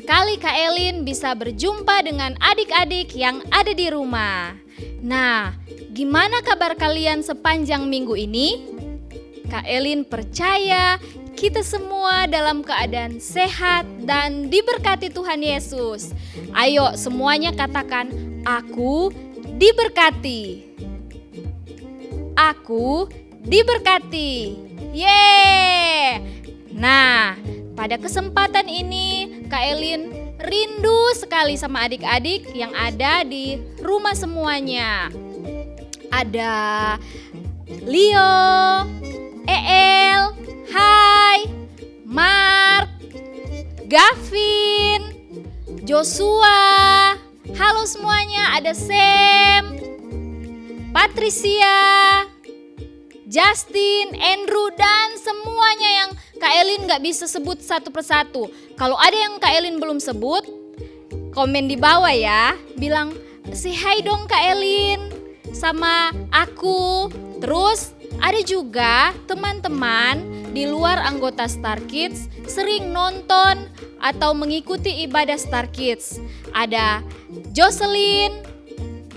sekali Kak Elin bisa berjumpa dengan adik-adik yang ada di rumah. Nah, gimana kabar kalian sepanjang minggu ini? Kak Elin percaya kita semua dalam keadaan sehat dan diberkati Tuhan Yesus. Ayo semuanya katakan, aku diberkati. Aku diberkati. Yeay! Nah, pada kesempatan ini Kak Elin rindu sekali sama adik-adik yang ada di rumah semuanya. Ada Leo, El, hai, Mark, Gavin, Joshua. Halo semuanya, ada Sam, Patricia, Justin, Andrew, dan semuanya yang Kak Elin gak bisa sebut satu persatu. Kalau ada yang Kak Elin belum sebut, komen di bawah ya. Bilang, say hi dong Kak Elin sama aku. Terus ada juga teman-teman di luar anggota Star Kids sering nonton atau mengikuti ibadah Star Kids. Ada Jocelyn,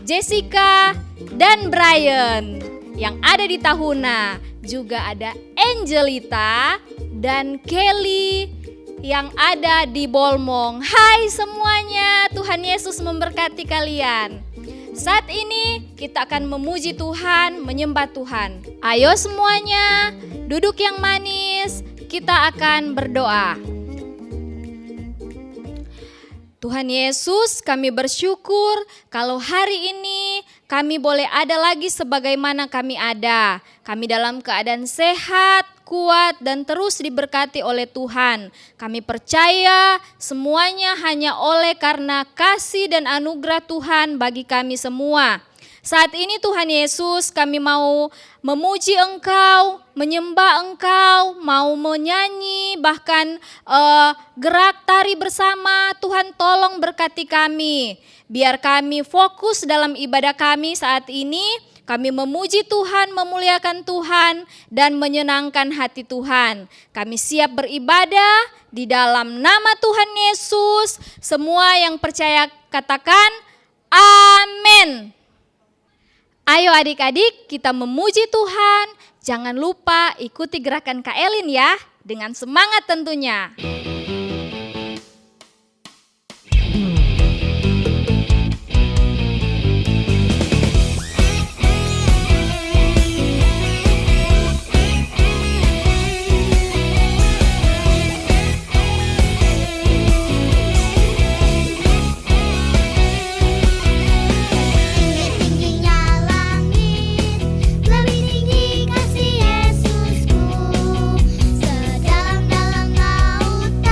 Jessica, dan Brian yang ada di Tahuna. Juga ada Angelita dan Kelly yang ada di Bolmong. Hai semuanya, Tuhan Yesus memberkati kalian. Saat ini kita akan memuji Tuhan, menyembah Tuhan. Ayo semuanya, duduk yang manis, kita akan berdoa. Tuhan Yesus, kami bersyukur kalau hari ini kami boleh ada lagi sebagaimana kami ada. Kami dalam keadaan sehat, kuat, dan terus diberkati oleh Tuhan. Kami percaya semuanya hanya oleh karena kasih dan anugerah Tuhan bagi kami semua. Saat ini Tuhan Yesus, kami mau memuji Engkau, menyembah Engkau, mau menyanyi, bahkan gerak tari bersama. Tuhan tolong berkati kami, biar kami fokus dalam ibadah kami saat ini. Kami memuji Tuhan, memuliakan Tuhan, dan menyenangkan hati Tuhan. Kami siap beribadah di dalam nama Tuhan Yesus. Semua yang percaya katakan amin. Ayo adik-adik, kita memuji Tuhan. Jangan lupa ikuti gerakan Kak Elin ya, dengan semangat tentunya. Sedalam-dalam lautan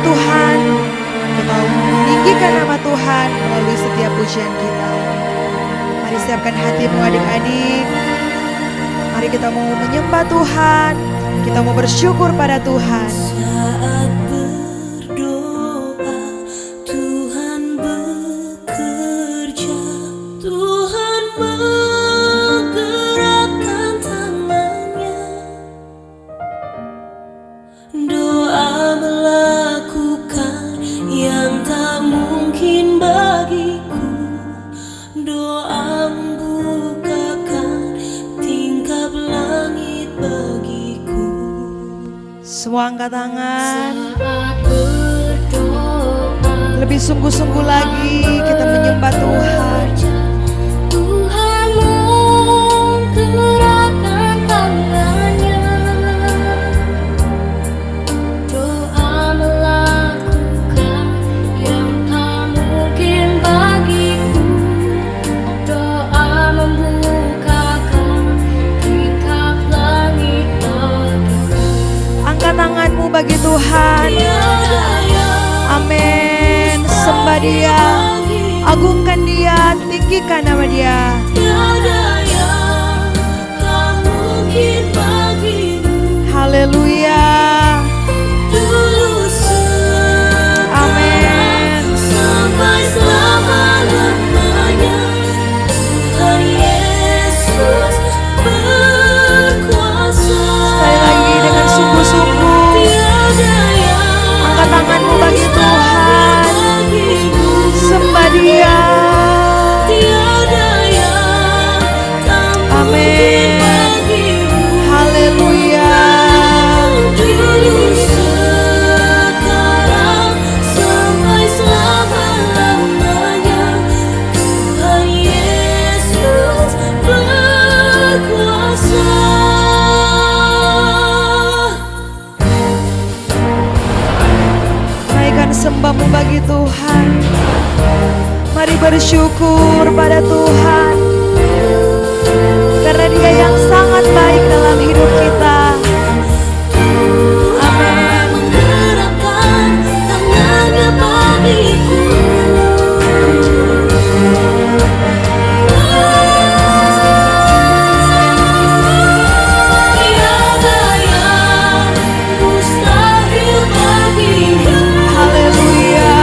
Tuhan, kita meninggikan nama Tuhan melalui setiap pujian kita. Mari siapkan hatimu adik-adik. Mari kita mau menyembah Tuhan, kita mau bersyukur pada Tuhan. Saat berdoa, Tuhan bekerja, Tuhan menggerakkan tangannya. Doa melakukan yang tak mungkin bagiku. Doa membukakan tingkap langit bagiku. Semua angkat tangan. Saat berdoa, Lebih sungguh-sungguh lagi kita menyembah Tuhan. Tuhan menggerakkan tangannya. Doa melakukan yang tak mungkin bagiku. Doa membukakan tingkap langit bagiku. Angkat tanganmu bagi Tuhan. Tiada yang Amin. Sembah Dia, agungkan Dia, tinggikan nama Dia. tiada yang tak mungkin bagimu. Haleluya. Dulu sekarang Amin. sampai selama-lamanya, Tuhan Yesus berkuasa. Sekali lagi dengan sungguh-sungguh. Tiada yang Angkat tanganmu bagi Tuhan. bagimu. Sembah Dia. Tiada yang tak mungkin Amin. bagimu. Haleluya. Dulu sekarang sampai selama-lamanya, Tuhan Yesus berkuasa. Naikkan sembahmu bagi Tuhan. Mari bersyukur pada Tuhan, karena Dia yang sangat baik dalam hidup kita. Tuhan menggerakkan tangannya bagiku. Tiada yang mustahil bagimu. Haleluya.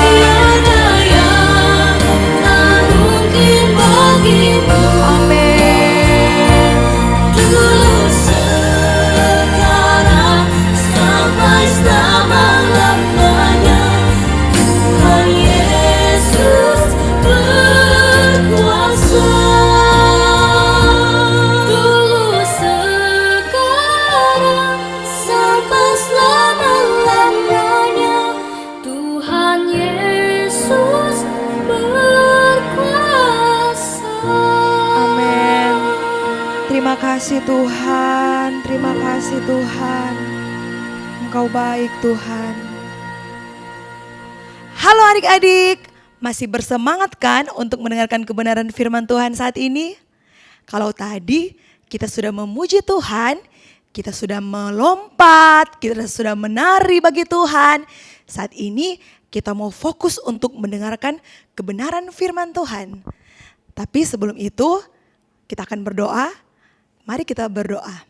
Tiada yang tak mungkin bagimu. Amin. Dulu sekarang sampai selama-lamanya, Tuhan Yesus berkuasa. Dulu sekarang sampai selama-lamanya, Tuhan Yesus berkuasa. Amin. Terima kasih Tuhan, terima kasih Tuhan. Engkau baik Tuhan. Halo adik-adik, masih bersemangat kan untuk mendengarkan kebenaran firman Tuhan saat ini? Kalau tadi kita sudah memuji Tuhan, kita sudah melompat, kita sudah menari bagi Tuhan. Saat ini kita mau fokus untuk mendengarkan kebenaran firman Tuhan. Tapi sebelum itu kita akan berdoa. Mari kita berdoa.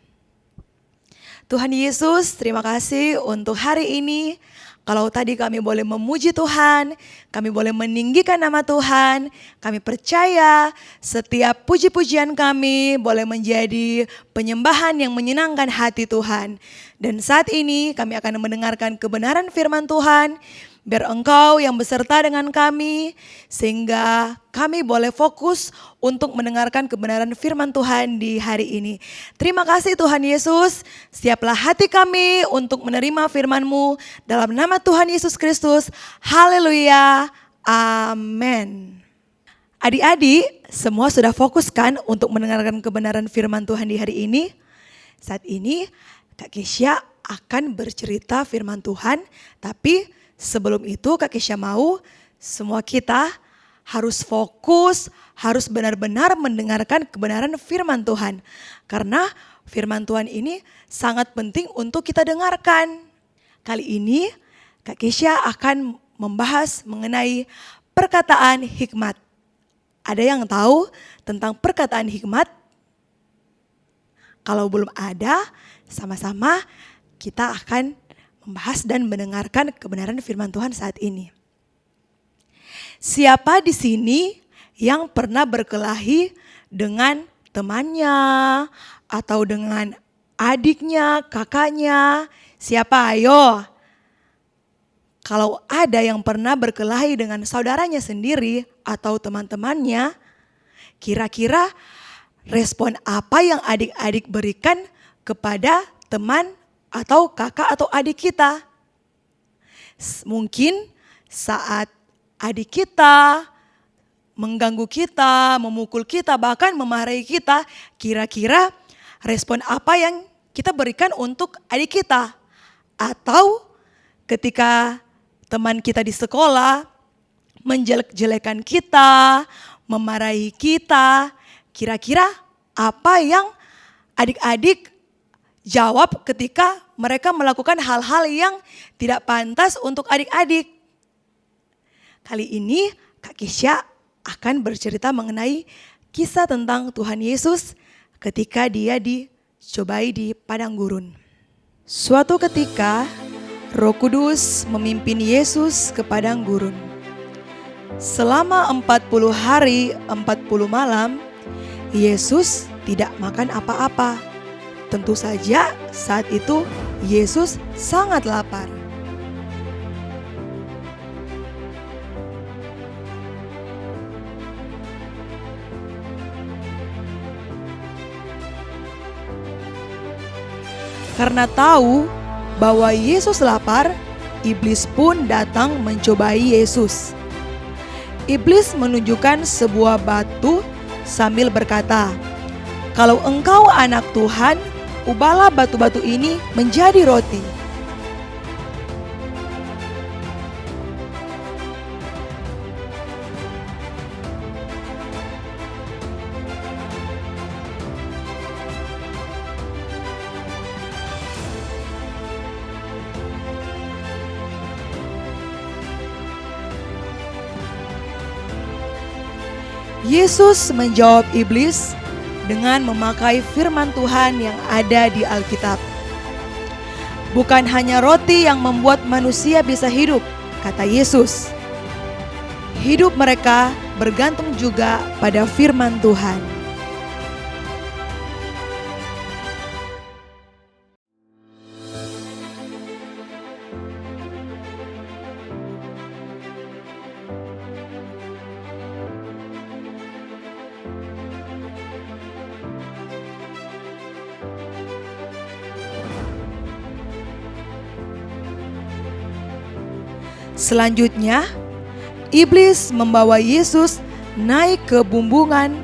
Tuhan Yesus, terima kasih untuk hari ini. Kalau tadi kami boleh memuji Tuhan, kami boleh meninggikan nama Tuhan, kami percaya setiap puji-pujian kami boleh menjadi penyembahan yang menyenangkan hati Tuhan. Dan saat ini kami akan mendengarkan kebenaran firman Tuhan, biar Engkau yang beserta dengan kami, sehingga kami boleh fokus untuk mendengarkan kebenaran firman Tuhan di hari ini. Terima kasih Tuhan Yesus, siaplah hati kami untuk menerima firman-Mu dalam nama Tuhan Yesus Kristus. Haleluya, amin. Adik-adik, semua sudah fokus kan untuk mendengarkan kebenaran firman Tuhan di hari ini? Saat ini Kak Kesha akan bercerita firman Tuhan, tapi sebelum itu Kak Kesha mau semua kita harus fokus, harus benar-benar mendengarkan kebenaran firman Tuhan. Karena firman Tuhan ini sangat penting untuk kita dengarkan. Kali ini Kak Kesha akan membahas mengenai perkataan hikmat. Ada yang tahu tentang perkataan hikmat? Kalau belum ada, sama-sama kita akan membahas dan mendengarkan kebenaran firman Tuhan saat ini. Siapa di sini yang pernah berkelahi dengan temannya atau dengan adiknya, kakaknya? Siapa? Ayo. Kalau ada yang pernah berkelahi dengan saudaranya sendiri atau teman-temannya, kira-kira respon apa yang adik-adik berikan kepada teman atau kakak atau adik kita? Mungkin saat adik kita mengganggu kita, memukul kita, bahkan memarahi kita, kira-kira respon apa yang kita berikan untuk adik kita? Atau ketika teman kita di sekolah menjelek-jelekan kita, memarahi kita, kira-kira apa yang adik-adik jawab ketika mereka melakukan hal-hal yang tidak pantas untuk adik-adik? Kali ini Kak Kesha akan bercerita mengenai kisah tentang Tuhan Yesus ketika dia dicobai di padang gurun. Suatu ketika Roh Kudus memimpin Yesus ke padang gurun. Selama 40 hari 40 malam, Yesus tidak makan apa-apa. Tentu saja saat itu Yesus sangat lapar. Karena tahu bahwa Yesus lapar, iblis pun datang mencobai Yesus. Iblis menunjukkan sebuah batu sambil berkata, "Kalau engkau anak Tuhan, ubahlah batu-batu ini menjadi roti." Yesus menjawab iblis dengan memakai firman Tuhan yang ada di Alkitab. "Bukan hanya roti yang membuat manusia bisa hidup," kata Yesus. Hidup mereka bergantung juga pada firman Tuhan. Selanjutnya, iblis membawa Yesus naik ke bumbungan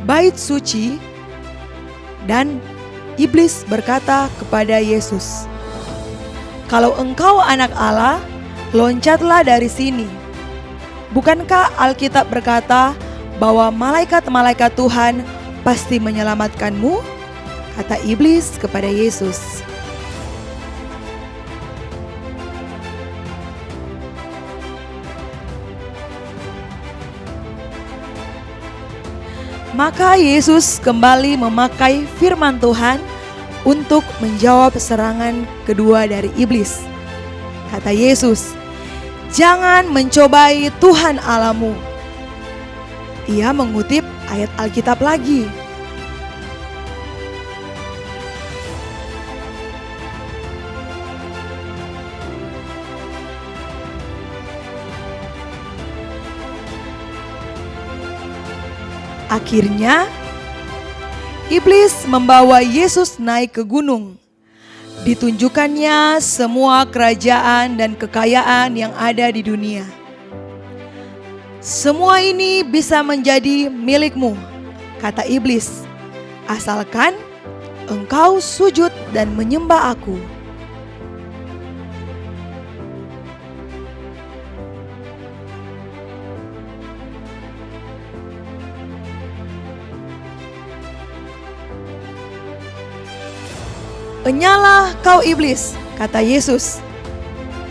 bait suci dan iblis berkata kepada Yesus, "Kalau engkau anak Allah, loncatlah dari sini. Bukankah Alkitab berkata bahwa malaikat-malaikat Tuhan pasti menyelamatkanmu?" kata iblis kepada Yesus. Maka Yesus kembali memakai firman Tuhan untuk menjawab serangan kedua dari iblis. Kata Yesus, "Jangan mencobai Tuhan Allahmu." Ia mengutip ayat Alkitab lagi. Akhirnya, iblis membawa Yesus naik ke gunung. Ditunjukkannya semua kerajaan dan kekayaan yang ada di dunia. "Semua ini bisa menjadi milikmu," kata iblis, "asalkan engkau sujud dan menyembah Aku." "Enyalah kau iblis," kata Yesus.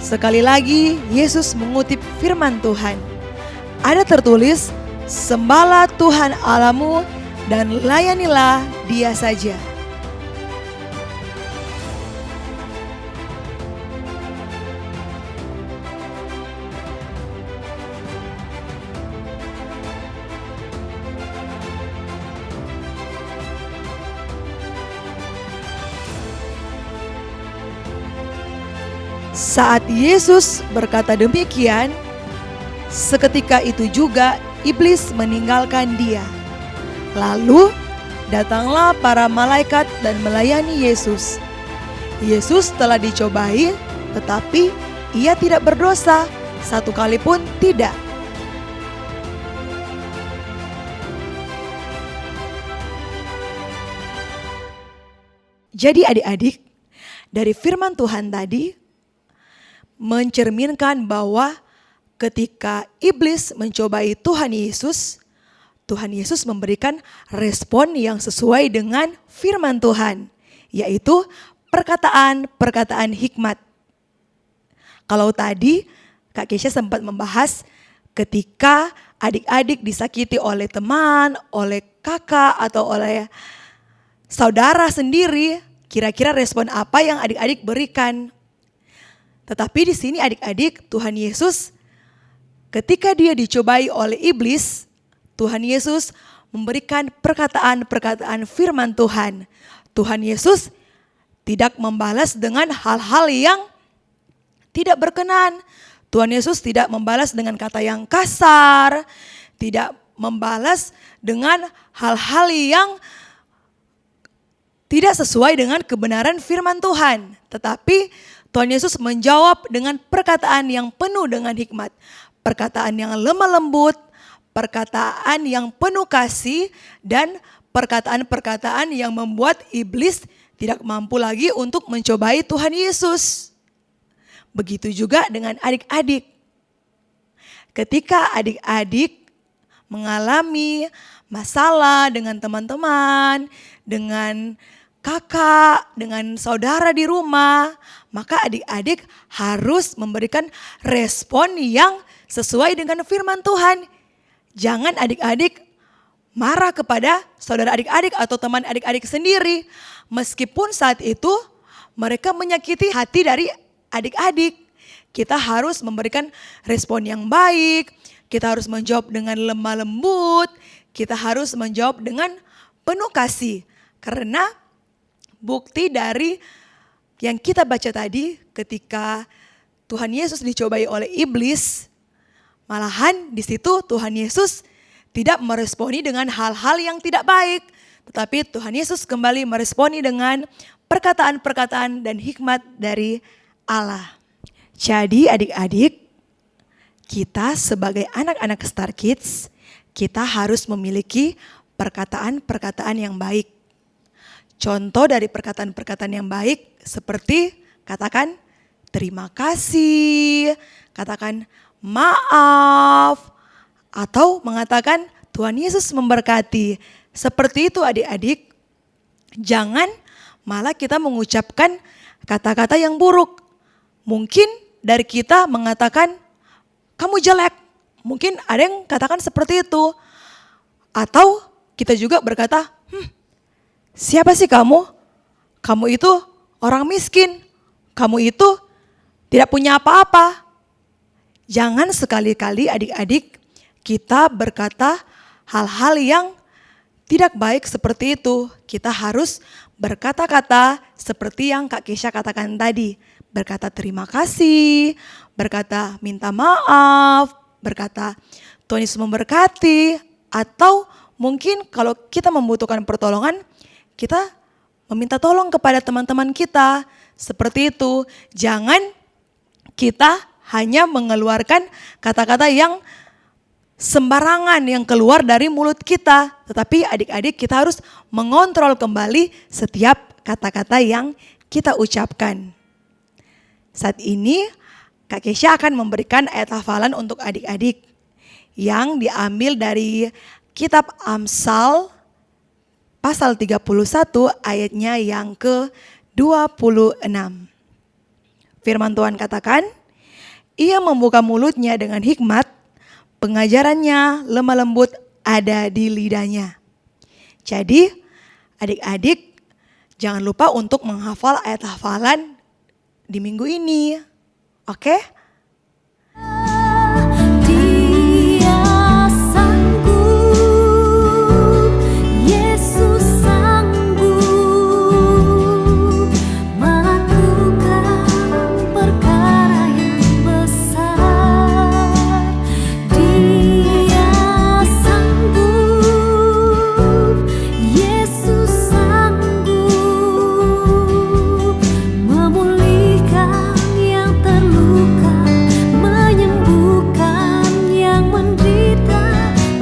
Sekali lagi Yesus mengutip firman Tuhan. Ada tertulis, sembahlah Tuhan Allahmu dan layanilah Dia saja. Saat Yesus berkata demikian, seketika itu juga iblis meninggalkan Dia. Lalu datanglah para malaikat dan melayani Yesus. Yesus telah dicobai, tetapi Ia tidak berdosa, satu kali pun tidak. Jadi adik-adik, dari firman Tuhan tadi mencerminkan bahwa ketika iblis mencobai Tuhan Yesus memberikan respon yang sesuai dengan firman Tuhan, yaitu perkataan-perkataan hikmat. Kalau tadi Kak Kesha sempat membahas ketika adik-adik disakiti oleh teman, oleh kakak atau oleh saudara sendiri, kira-kira respon apa yang adik-adik berikan? Tetapi di sini adik-adik, Tuhan Yesus ketika Dia dicobai oleh iblis, Tuhan Yesus memberikan perkataan-perkataan firman Tuhan. Tuhan Yesus tidak membalas dengan hal-hal yang tidak berkenan. Tuhan Yesus tidak membalas dengan kata yang kasar, tidak membalas dengan hal-hal yang tidak sesuai dengan kebenaran firman Tuhan. Tetapi Tuhan Yesus menjawab dengan perkataan yang penuh dengan hikmat, perkataan yang lemah lembut, perkataan yang penuh kasih, dan perkataan-perkataan yang membuat iblis tidak mampu lagi untuk mencobai Tuhan Yesus. Begitu juga dengan adik-adik. Ketika adik-adik mengalami masalah dengan teman-teman, dengan kakak, dengan saudara di rumah, maka adik-adik harus memberikan respon yang sesuai dengan firman Tuhan. Jangan adik-adik marah kepada saudara adik-adik atau teman adik-adik sendiri, meskipun saat itu mereka menyakiti hati dari adik-adik. Kita harus memberikan respon yang baik, kita harus menjawab dengan lemah lembut, kita harus menjawab dengan penuh kasih. Karena bukti dari yang kita baca tadi, ketika Tuhan Yesus dicobai oleh iblis, malahan di situ Tuhan Yesus tidak meresponi dengan hal-hal yang tidak baik, tetapi Tuhan Yesus kembali meresponi dengan perkataan-perkataan dan hikmat dari Allah. Jadi adik-adik, kita sebagai anak-anak Star Kids, kita harus memiliki perkataan-perkataan yang baik. Contoh dari perkataan-perkataan yang baik seperti katakan terima kasih, katakan maaf, atau mengatakan Tuhan Yesus memberkati. Seperti itu adik-adik. Jangan malah kita mengucapkan kata-kata yang buruk. Mungkin dari kita mengatakan kamu jelek. Mungkin ada yang katakan seperti itu. Atau kita juga berkata, siapa sih kamu? Kamu itu orang miskin. Kamu itu tidak punya apa-apa. Jangan sekali-kali adik-adik kita berkata hal-hal yang tidak baik seperti itu. Kita harus berkata-kata seperti yang Kak Kesha katakan tadi. Berkata terima kasih, berkata minta maaf, berkata Tuhan Yesus memberkati. Atau mungkin kalau kita membutuhkan pertolongan, kita meminta tolong kepada teman-teman kita. Seperti itu. Jangan kita hanya mengeluarkan kata-kata yang sembarangan yang keluar dari mulut kita. Tetapi adik-adik kita harus mengontrol kembali setiap kata-kata yang kita ucapkan. Saat ini Kak Kesha akan memberikan ayat hafalan untuk adik-adik yang diambil dari kitab Amsal pasal 31 ayatnya yang ke-26. Firman Tuhan katakan, Ia membuka mulutnya dengan hikmat, pengajarannya lemah lembut ada di lidahnya. Jadi adik-adik jangan lupa untuk menghafal ayat hafalan di minggu ini. Oke? Dia sanggup, Yesus sanggup melakukan perkara yang besar. Dia sanggup, Yesus sanggup memulihkan yang terluka, menyembuhkan yang menderita.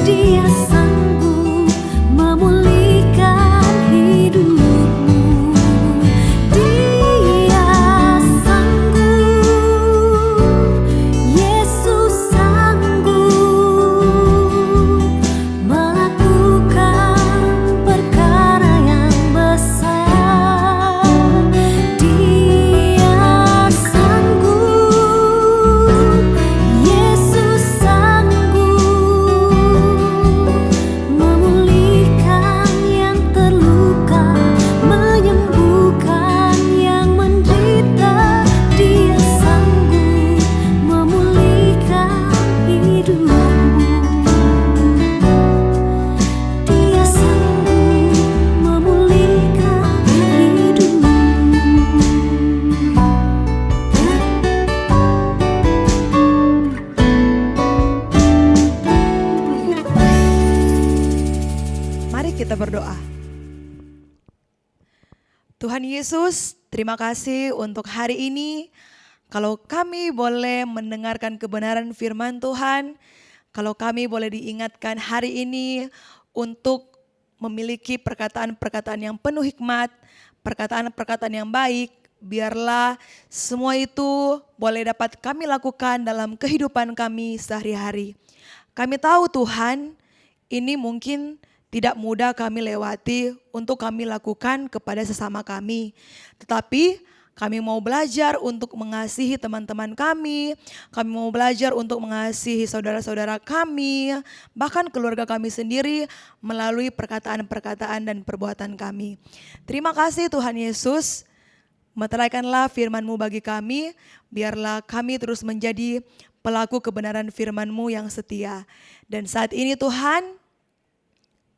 Dia sanggup memulihkan hidupmu. Dia sanggup, Yesus sanggup melakukan perkara yang besar. Dia sanggup, Yesus sanggup memulihkan yang terluka, menyembuhkan yang menderita. Dia sanggup memulihkan hidupmu. Dia sanggup memulihkan hidupmu. Mari kita berdoa. Tuhan Yesus, terima kasih untuk hari ini. Kalau kami boleh mendengarkan kebenaran firman Tuhan, kalau kami boleh diingatkan hari ini untuk memiliki perkataan-perkataan yang penuh hikmat, perkataan-perkataan yang baik, biarlah semua itu boleh dapat kami lakukan dalam kehidupan kami sehari-hari. Kami tahu Tuhan, ini mungkin tidak mudah kami lewati untuk kami lakukan kepada sesama kami. Tetapi kami mau belajar untuk mengasihi teman-teman kami mau belajar untuk mengasihi saudara-saudara kami, bahkan keluarga kami sendiri melalui perkataan-perkataan dan perbuatan kami. Terima kasih Tuhan Yesus, meteraikanlah firman-Mu bagi kami, biarlah kami terus menjadi pelaku kebenaran firman-Mu yang setia. Dan saat ini Tuhan,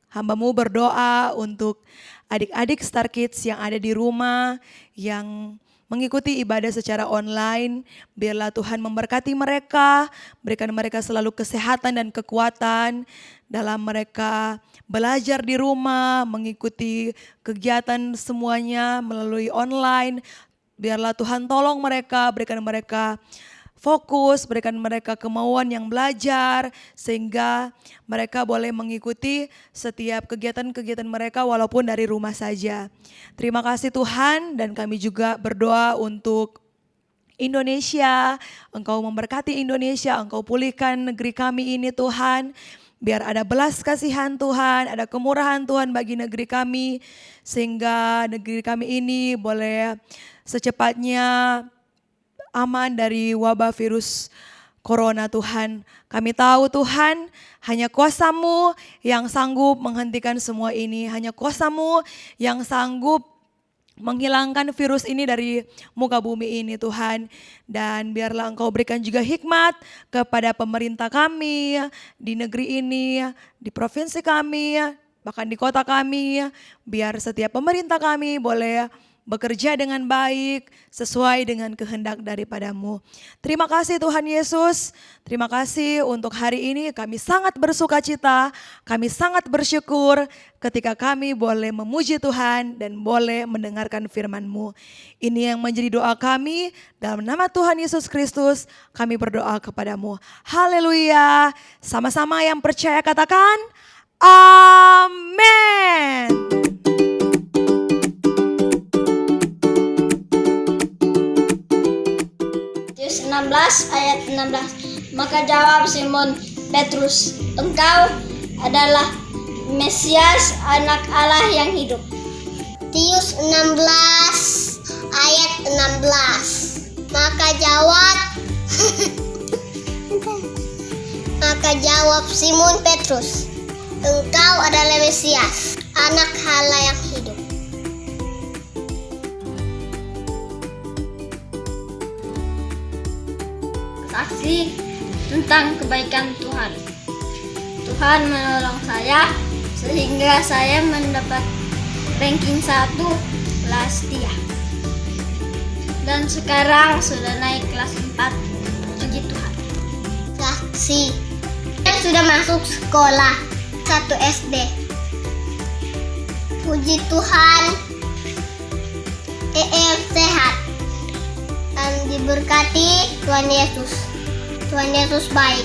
hamba-Mu berdoa untuk adik-adik Star Kids yang ada di rumah, yang mengikuti ibadah secara online. Biarlah Tuhan memberkati mereka, berikan mereka selalu kesehatan dan kekuatan dalam mereka belajar di rumah, mengikuti kegiatan semuanya melalui online. Biarlah Tuhan tolong mereka, berikan mereka fokus, berikan mereka kemauan yang belajar, sehingga mereka boleh mengikuti setiap kegiatan-kegiatan mereka walaupun dari rumah saja. Terima kasih Tuhan, dan kami juga berdoa untuk Indonesia. Engkau memberkati Indonesia, Engkau pulihkan negeri kami ini Tuhan. Biar ada belas kasihan Tuhan, ada kemurahan Tuhan bagi negeri kami, sehingga negeri kami ini boleh secepatnya aman dari wabah virus corona Tuhan. Kami tahu Tuhan, hanya kuasa-Mu yang sanggup menghentikan semua ini. Hanya kuasa-Mu yang sanggup menghilangkan virus ini dari muka bumi ini Tuhan. Dan biarlah Engkau berikan juga hikmat kepada pemerintah kami di negeri ini, di provinsi kami, bahkan di kota kami. Biar setiap pemerintah kami boleh bekerja dengan baik, sesuai dengan kehendak daripada-Mu. Terima kasih Tuhan Yesus, terima kasih untuk hari ini. Kami sangat bersuka cita, kami sangat bersyukur ketika kami boleh memuji Tuhan dan boleh mendengarkan firman-Mu. Ini yang menjadi doa kami, dalam nama Tuhan Yesus Kristus kami berdoa kepada-Mu. Haleluya, sama-sama yang percaya katakan, amin. Matius 16 ayat 16. Maka jawab Simon Petrus, "Engkau adalah Mesias, anak Allah yang hidup." Matius 16 ayat 16. Maka jawab Maka jawab Simon Petrus, "Engkau adalah Mesias, Anak Allah yang hidup." Saksi tentang kebaikan Tuhan. Tuhan menolong saya sehingga saya mendapat ranking 1 kelas 3. Dan sekarang sudah naik kelas 4. Puji Tuhan. Saksi, saya sudah masuk sekolah 1 SD. Puji Tuhan, sehat dan diberkati Tuhan Yesus. Tuhan Yesus baik.